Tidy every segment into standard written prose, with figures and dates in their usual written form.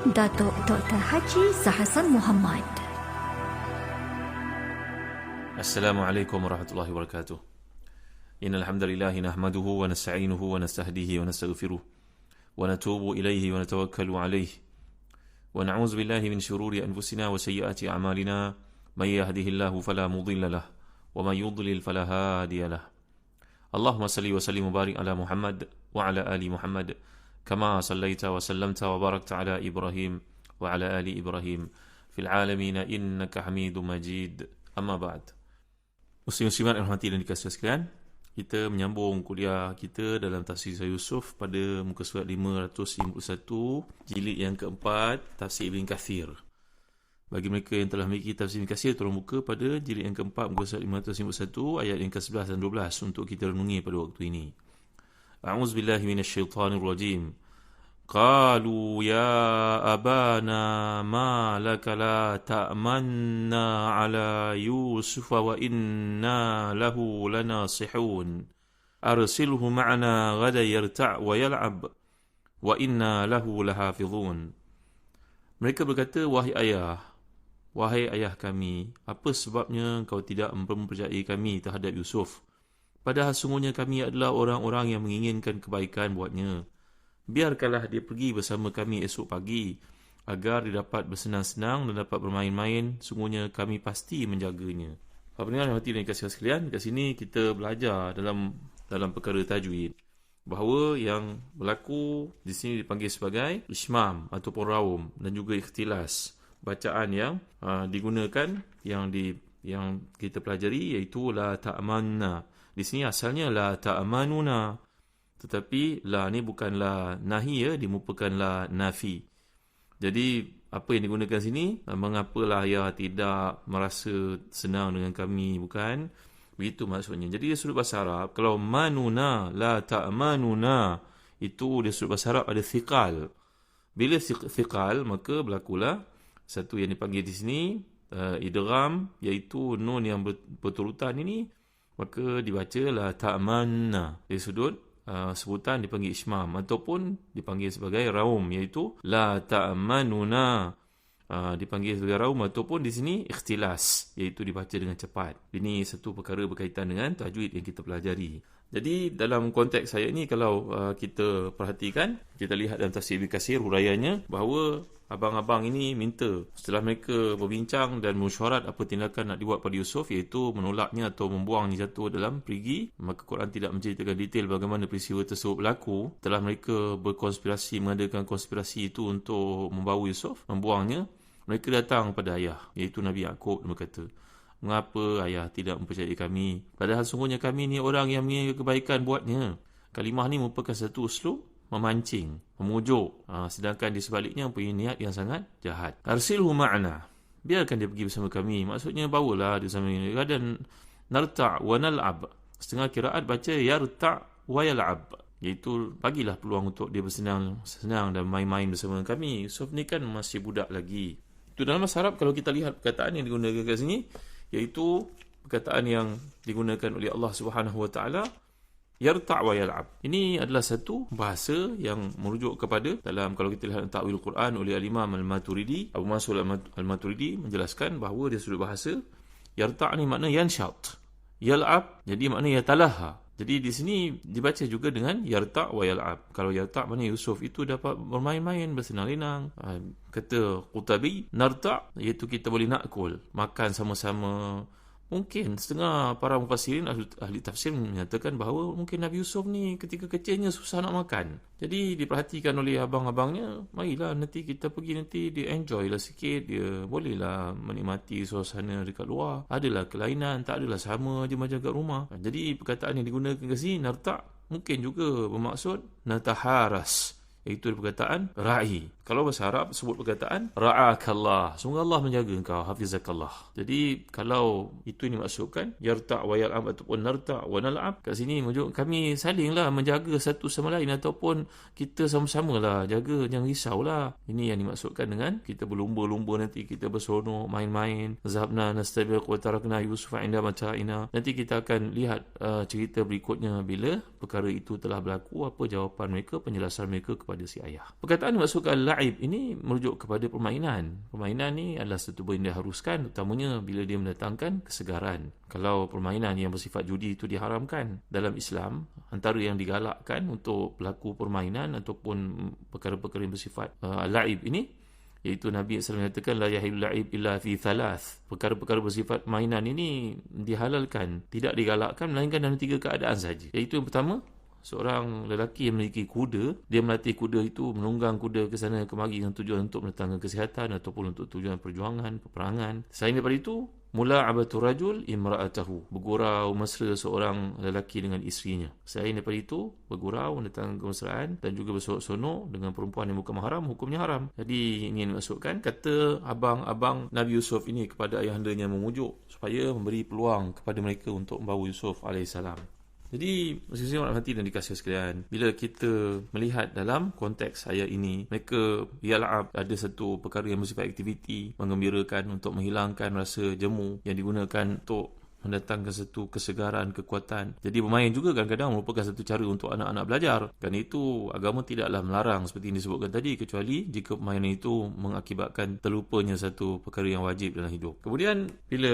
Datuk Dr. Haji Zahasan Muhammad. Assalamualaikum warahmatullahi wabarakatuh. Innal hamdalillah nahmaduhu wa nasta'inuhu wa nastahdihi wa nastaghfiruh wa natubu ilayhi wa natawakkalu alayhi wa na'udzu billahi min shururi anfusina wa sayyiati a'malina may yahdihillahu fala mudilla lahu wa may yudlil fala hadiya lahu. Allahumma salli wa sallim wa barik ala Muhammad wa ala ali Muhammad kama sallaita wa sallamta wa barakta ala Ibrahim wa ala ali Ibrahim fil alamin innaka Hamidum Majid. Amma ba'd. Muslim-muslimat yang rahmati dan dikasihi sekalian, kita menyambung kuliah kita dalam tafsir Yusuf pada muka surat 551, jilid yang keempat, tafsir Ibn Kathir. Bagi mereka yang telah memiliki tafsir Ibn Kathir, tolong buka pada jilid yang keempat, muka surat 551, ayat yang ke-11 dan 12 untuk kita renungi pada waktu ini. A'udzubillahi minasyaitanirrajim. Qalu ya abana ma laka la ta'manna ala Yusuf wa inna lahu lanasihun. Arsilhu ma'ana ghadan yarta' wa yal'ab wa inna lahu lahafizun. Mereka berkata, wahai ayah kami, apa sebabnya kau tidak mempercayai kami terhadap Yusuf? Padahal sungguhnya kami adalah orang-orang yang menginginkan kebaikan buatnya. Biarkanlah dia pergi bersama kami esok pagi, agar dia dapat bersenang-senang dan dapat bermain-main. Sungguhnya kami pasti menjaganya. Para pendengar yang hati dan kasih sekalian, kat sini kita belajar dalam perkara tajwid, bahawa yang berlaku di sini dipanggil sebagai ishmam ataupun raum, dan juga ikhtilas. Bacaan yang digunakan, yang kita pelajari, iaitu la ta'manna. Di sini asalnya la ta'manuna, tetapi la ni bukan la nahi, dia merupakan la nafi. Jadi apa yang digunakan sini, mengapalah ya tidak merasa senang dengan kami, bukan begitu maksudnya. Jadi dia sudut bahasa Arab, kalau manuna la ta'manuna, itu dia sudut bahasa Arab ada thiqal. Bila thiqal, maka berlakulah satu yang dipanggil di sini idgham, iaitu nun yang berturutan ini, maka dibaca la ta'manna. Dari sudut sebutan dipanggil ishmam ataupun dipanggil sebagai raum, iaitu la ta'manuna, dipanggil sebagai raum ataupun di sini ikhtilas, iaitu dibaca dengan cepat. Ini satu perkara berkaitan dengan tajwid yang kita pelajari. Jadi dalam konteks saya ini, kalau kita perhatikan, kita lihat dalam tafsir Ibn Kathir huraiannya, bahawa abang-abang ini minta, setelah mereka berbincang dan mesyuarat apa tindakan nak dibuat pada Yusuf, iaitu menolaknya atau membuangnya jatuh dalam perigi. Maka Quran tidak menceritakan detail bagaimana peristiwa tersebut berlaku. Setelah mereka berkonspirasi, mengadakan konspirasi itu untuk membawa Yusuf, membuangnya, mereka datang pada ayah, iaitu Nabi Yaqub, dan berkata, mengapa ayah tidak mempercayai kami? Padahal sungguhnya kami ni orang yang menginginkan kebaikan buatnya. Kalimah ni merupakan satu uslub memancing, memujuk, sedangkan di sebaliknya punya niat yang sangat jahat. Arsilhu ma'na, biarkan dia pergi bersama kami. Maksudnya bawalah dia bersama kami. Dan narta' wa nal'ab, setengah kiraat baca yarta' wa yal'ab, iaitu bagilah peluang untuk dia bersenang dan main-main bersama kami. Yusuf ni kan masih budak lagi. Itu dalam bahasa Arab, kalau kita lihat perkataan yang digunakan kat sini, iaitu perkataan yang digunakan oleh Allah Subhanahu wa taala, yarta' wa yal'ab. Ini adalah satu bahasa yang merujuk kepada, dalam kalau kita lihat ta'wil Quran oleh Al-Imam Al-Maturidi, Abu Mansur Al-Maturidi menjelaskan bahawa dia sudut bahasa, yarta' ni makna yanshat, yal'ab jadi makna yatalaha. Jadi di sini dibaca juga dengan yarta' wa yal'ab. Kalau yarta' makna Yusuf itu dapat bermain-main, bersenang-lenang. Kata Qutabi, narta' iaitu kita boleh nakul, makan sama-sama. Mungkin setengah para mufassirin, ahli tafsir menyatakan bahawa mungkin Nabi Yusuf ni ketika kecilnya susah nak makan. Jadi diperhatikan oleh abang-abangnya, marilah nanti kita pergi, nanti dia enjoy lah sikit, dia bolehlah menikmati suasana dekat luar. Adalah kelainan, tak adalah sama je macam kat rumah. Jadi perkataan yang digunakan ke sini, narta', mungkin juga bermaksud nataharas, iaitu perkataan ra'i. Kalau bahasa Arab sebut perkataan ra'akallah, semoga Allah menjaga engkau, hafizakallah. Jadi kalau itu yang dimaksudkan yarta' wa yal'ab ataupun narta' wa nal'ab, kat sini menunjuk kami salinglah menjaga satu sama lain, ataupun kita sama-sama lah jaga, jangan risaulah. Ini yang dimaksudkan dengan kita berlumba-lumba, nanti kita berseronok main-main. Zahabna nastabiq wa tarakna Yusufa inda mata'ina. Nanti kita akan lihat cerita berikutnya bila perkara itu telah berlaku, apa jawapan mereka, penjelasan mereka kepada si ayah. Perkataan dimaksudkan Al-la'ib ini merujuk kepada permainan. Permainan ni adalah satu benda yang diharuskan, terutamanya bila dia mendatangkan kesegaran. Kalau permainan yang bersifat judi itu diharamkan dalam Islam, antara yang digalakkan untuk pelaku permainan ataupun perkara-perkara yang bersifat la'ib ini, iaitu Nabi SAW menyatakan la yahillu la'ib illa fi thalath. Perkara-perkara bersifat mainan ini dihalalkan, tidak digalakkan melainkan dalam 3 keadaan saja. Iaitu yang pertama, seorang lelaki yang memiliki kuda, dia melatih kuda itu menunggang kuda ke sana kemari dengan tujuan untuk mendatangkan kesihatan ataupun untuk tujuan perjuangan, peperangan. Selain daripada itu, mula'abatu rajul imra'atahu, bergurau mesra seorang lelaki dengan isterinya. Selain daripada itu, bergurau mendatangkan kemesraan dan juga bersonok-sonok dengan perempuan yang bukan mahram, hukumnya haram. Jadi ini yang dimaksudkan, kata abang-abang Nabi Yusuf ini kepada ayahandanya, memujuk supaya memberi peluang kepada mereka untuk membawa Yusuf alaihissalam. Jadi, masing-masing orang hati dan dikasih sekalian, bila kita melihat dalam konteks ayat ini, mereka yal'ab, ada satu perkara yang bersifat aktiviti, menggembirakan untuk menghilangkan rasa jemu yang digunakan untuk mendatangkan satu kesegaran, kekuatan. Jadi bermain juga kadang-kadang merupakan satu cara untuk anak-anak belajar. Kerana itu agama tidaklah melarang seperti yang disebutkan tadi, kecuali jika permainan itu mengakibatkan terlupanya satu perkara yang wajib dalam hidup. Kemudian bila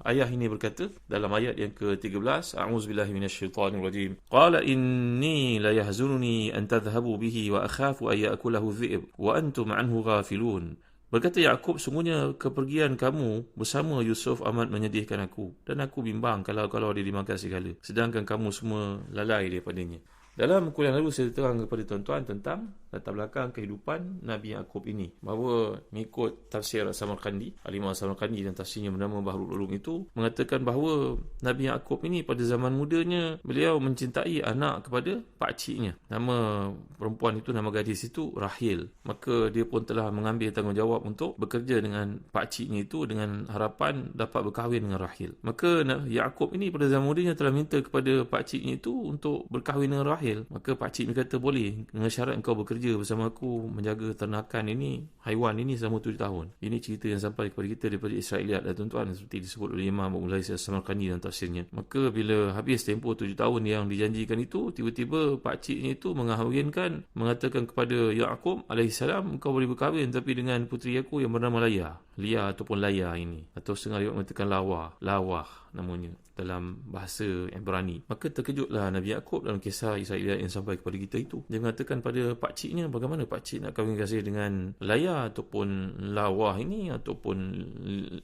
ayah ini berkata dalam ayat yang ke-13, a'udzubillahi minasyaitonirrajim, qala inni la yahzununi an tadhhabu bihi wa akhafu ay ya'kulahu dhi'b wa antum anhu ghafilun. Berkata Yaqub, sungguhnya kepergian kamu bersama Yusuf amat menyedihkan aku, dan aku bimbang kalau dia dimakan serigala, sedangkan kamu semua lalai daripadanya. Dalam kuliah lalu saya terang kepada tuan-tuan tentang latar belakang kehidupan Nabi Yaqub ini, bahawa mengikut tafsir Samarqandi, Al-Imam Samarqandi dan tafsirnya bernama Bahrul Ulum itu mengatakan bahawa Nabi Yaqub ini pada zaman mudanya beliau mencintai anak kepada pakciknya. Nama perempuan itu, nama gadis itu Rahil. Maka dia pun telah mengambil tanggungjawab untuk bekerja dengan pakciknya itu dengan harapan dapat berkahwin dengan Rahil. Maka Yaqub ini pada zaman mudanya telah minta kepada pakciknya itu untuk berkahwin dengan Rahil. Maka pakcik ni kata, boleh, dengan syarat engkau bekerja bersama aku menjaga ternakan ini, haiwan ini selama 7 tahun. Ini cerita yang sampai kepada kita daripada Israeliat dan tuan-tuan, seperti disebut oleh Imam Abu Mulai Samarqandi dalam tafsirnya. Maka bila habis tempoh 7 tahun yang dijanjikan itu, tiba-tiba pakciknya itu mengahwinkan, mengatakan kepada Yaqub alaihissalam, engkau boleh berkahwin tapi dengan puteri aku yang bernama Lia ataupun Laya ini, atau setengah dia mengatakan Lawah namanya dalam bahasa Ibrani. Maka terkejutlah Nabi Yaqub dalam kisah Israeliat yang sampai kepada kita itu. Dia mengatakan pada pakciknya, bagaimana pakcik nak kahwin kasih dengan Laya ataupun Lawah ini ataupun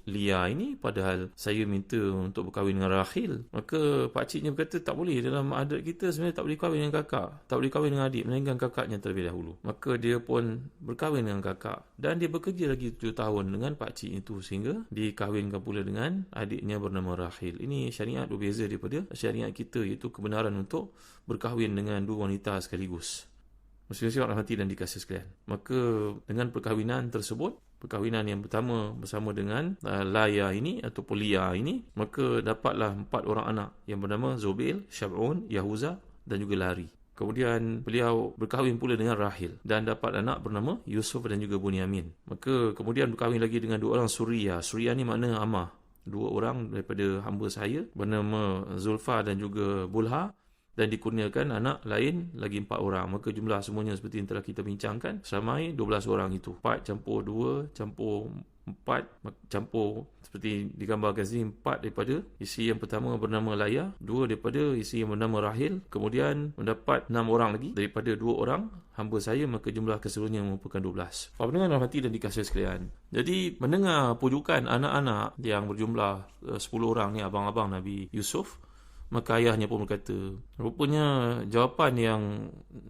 Lia ini, padahal saya minta untuk berkahwin dengan Rahil. Maka pakciknya berkata, tak boleh, dalam adat kita sebenarnya tak boleh kahwin dengan kakak, tak boleh kahwin dengan adik, melainkan kakaknya terlebih dahulu. Maka dia pun berkahwin dengan kakak, dan dia bekerja lagi 7 tahun dengan pakcik itu sehingga dikahwinkan pula dengan adiknya bernama Rahil. Ini syariat berbeza daripada syariat kita, iaitu kebenaran untuk berkahwin dengan 2 wanita sekaligus. Masing-masing orang hati dan dikasih sekalian. Maka dengan perkahwinan tersebut, perkahwinan yang pertama bersama dengan Laya ini ataupun Lia ini, maka dapatlah 4 orang anak yang bernama Zubail, Syab'un, Yahuza dan juga Lari. Kemudian beliau berkahwin pula dengan Rahil dan dapat anak bernama Yusuf dan juga Bunyamin. Maka kemudian berkahwin lagi dengan 2 orang Suria. Suria ni makna amah. 2 orang daripada hamba saya bernama Zulfa dan juga Bulha, dan dikurniakan anak lain lagi 4 orang. Maka jumlah semuanya seperti yang telah kita bincangkan, samai 12 orang itu. 4 campur 2 campur 4 campur, seperti digambarkan sini, 4 daripada isteri yang pertama bernama Laya, 2 daripada isteri yang bernama Rahil, kemudian mendapat 6 orang lagi daripada 2 orang hamba saya, maka jumlah keseluruhannya merupakan 12. Para pendengar dalam hati dan dikasih sekalian, jadi mendengar pujukan anak-anak yang berjumlah 10 orang ni, abang-abang Nabi Yusuf, maka ayahnya pun berkata, rupanya jawapan yang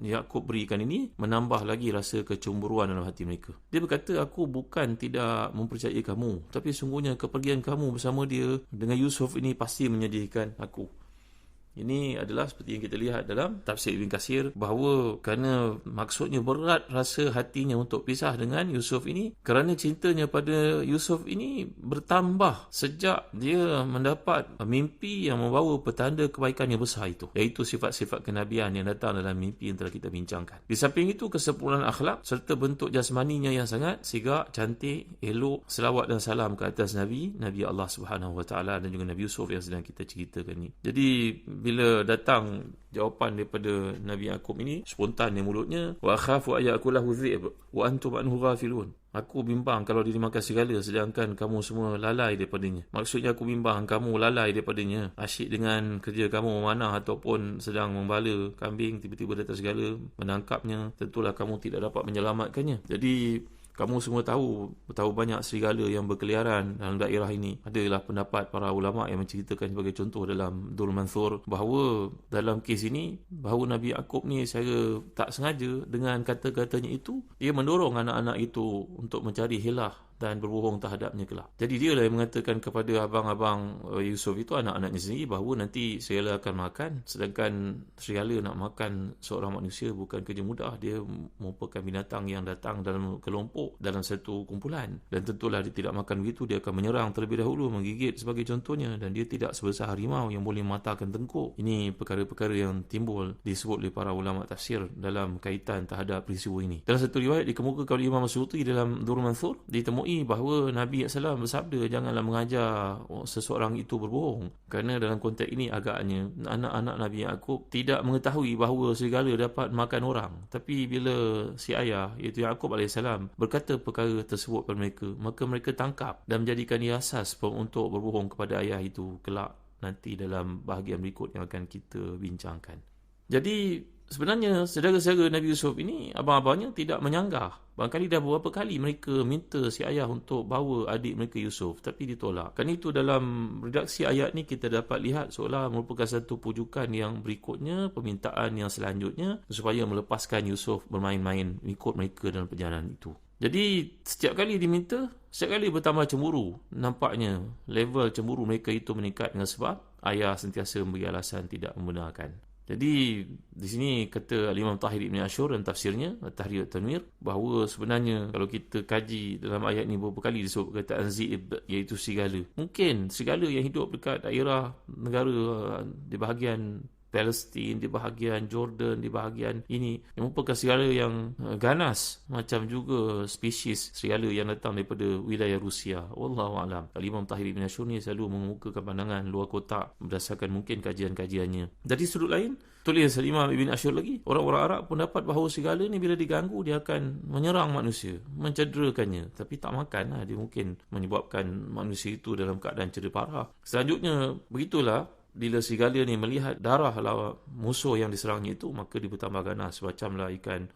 Yaqub berikan ini menambah lagi rasa kecemburuan dalam hati mereka. Dia berkata, aku bukan tidak mempercayai kamu, tapi sungguhnya kepergian kamu bersama dia dengan Yusuf ini pasti menyedihkan aku. Ini adalah seperti yang kita lihat dalam tafsir Ibn Katsir, bahawa kerana maksudnya berat rasa hatinya untuk pisah dengan Yusuf ini, kerana cintanya pada Yusuf ini bertambah sejak dia mendapat mimpi yang membawa petanda kebaikan yang besar itu, iaitu sifat-sifat kenabian yang datang dalam mimpi yang telah kita bincangkan. Di samping itu, kesempurnaan akhlak serta bentuk jasmaninya yang sangat sigak, cantik, elok, selawat dan salam ke atas Nabi Allah Subhanahu Wa Taala dan juga Nabi Yusuf yang sedang kita ceritakan ini. Jadi bila datang jawapan daripada Nabi Yaqub ini, spontan di mulutnya, wa akhafu ayakulahu dhi'b wa antum anhu ghafilun. Aku bimbang kalau dia dimakan serigala sedangkan kamu semua lalai daripadanya. Maksudnya aku bimbang kamu lalai daripadanya. Asyik dengan kerja kamu memanah ataupun sedang membala kambing, tiba-tiba datang serigala menangkapnya. Tentulah kamu tidak dapat menyelamatkannya. Jadi kamu semua tahu banyak serigala yang berkeliaran dalam daerah ini. Adalah pendapat para ulama yang menceritakan sebagai contoh dalam Durrul Mansur bahawa dalam kes ini, bahawa Nabi Yaqub ni secara tak sengaja dengan kata-katanya itu, dia mendorong anak-anak itu untuk mencari hilah dan berbohong terhadapnya kelak. Jadi dia lah yang mengatakan kepada abang-abang Yusuf itu, anak-anaknya sendiri, bahawa nanti serigala akan makan, sedangkan serigala nak makan seorang manusia bukan kerja mudah. Dia merupakan binatang yang datang dalam kelompok, dalam satu kumpulan, dan tentulah dia tidak makan begitu. Dia akan menyerang terlebih dahulu, menggigit sebagai contohnya, dan dia tidak sebesar harimau yang boleh mematahkan tengkuk. Ini perkara-perkara yang timbul disebut oleh para ulama tafsir dalam kaitan terhadap peristiwa ini. Dalam satu riwayat dikemukakan oleh Imam Suyuti dalam Durrul Mansur, ditemui bahawa Nabi SAW bersabda, janganlah mengajar seseorang itu berbohong, kerana dalam konteks ini agaknya anak-anak Nabi Yaqub tidak mengetahui bahawa serigala dapat makan orang. Tapi bila si ayah, iaitu Yaqub AS, berkata perkara tersebut kepada mereka, maka mereka tangkap dan menjadikan ia asas untuk berbohong kepada ayah itu kelak nanti dalam bahagian berikut yang akan kita bincangkan. Jadi sebenarnya saudara-saudara Nabi Yusuf ini, abang-abangnya tidak menyanggah. Barangkali dah beberapa kali mereka minta si ayah untuk bawa adik mereka Yusuf, tapi ditolak. Kerana itu dalam redaksi ayat ni kita dapat lihat seolah merupakan satu pujukan yang berikutnya, permintaan yang selanjutnya, supaya melepaskan Yusuf bermain-main ikut mereka dalam perjalanan itu. Jadi setiap kali diminta, setiap kali bertambah cemburu. Nampaknya level cemburu mereka itu meningkat dengan sebab ayah sentiasa memberi alasan tidak membenarkan. Jadi di sini kata Imam Tahir Ibn Ashur dan tafsirnya Tahrir Tanwir, bahawa sebenarnya kalau kita kaji dalam ayat ni beberapa kali disebut perkataan Zi'ib, iaitu serigala. Mungkin serigala yang hidup dekat daerah negara di bahagian Palestin, di bahagian Jordan, di bahagian ini, yang merupakan serigala yang ganas, macam juga spesies serigala yang datang daripada wilayah Rusia. Wallahualam. Imam Tahir Ibn Ashur ni selalu mengemukakan pandangan luar kotak berdasarkan mungkin kajian-kajiannya. Dari sudut lain, tulis Imam Ibn Ashur lagi, orang-orang Arab pun dapat bahawa serigala ni bila diganggu dia akan menyerang manusia, mencederakannya, tapi tak makan lah. Dia mungkin menyebabkan manusia itu dalam keadaan cedera parah. Selanjutnya begitulah, bila serigala ni melihat darah musuh yang diserangnya itu, maka dia bertambah ganas, macamlah ikan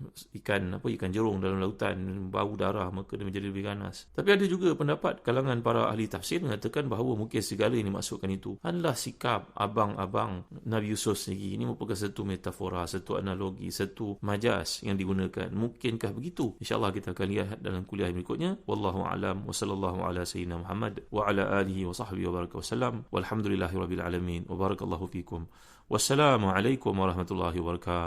jerung dalam lautan bau darah, maka dia menjadi lebih ganas. Tapi ada juga pendapat kalangan para ahli tafsir mengatakan bahawa mungkin serigala ini maksudkan itu adalah sikap abang-abang Nabi Yusuf sendiri. Ini merupakan satu metafora, satu analogi, satu majas yang digunakan. Mungkinkah begitu? InsyaAllah kita akan lihat dalam kuliah berikutnya. Wallahu a'lam wa sallallahu ala sayyidina Muhammad wa ala alihi wa sahbihi wa baraka wa sallam walhamdulillahi rabbil alamin. Wabarakallahu fikum. Wassalamualaikum warahmatullahi wabarakatuh.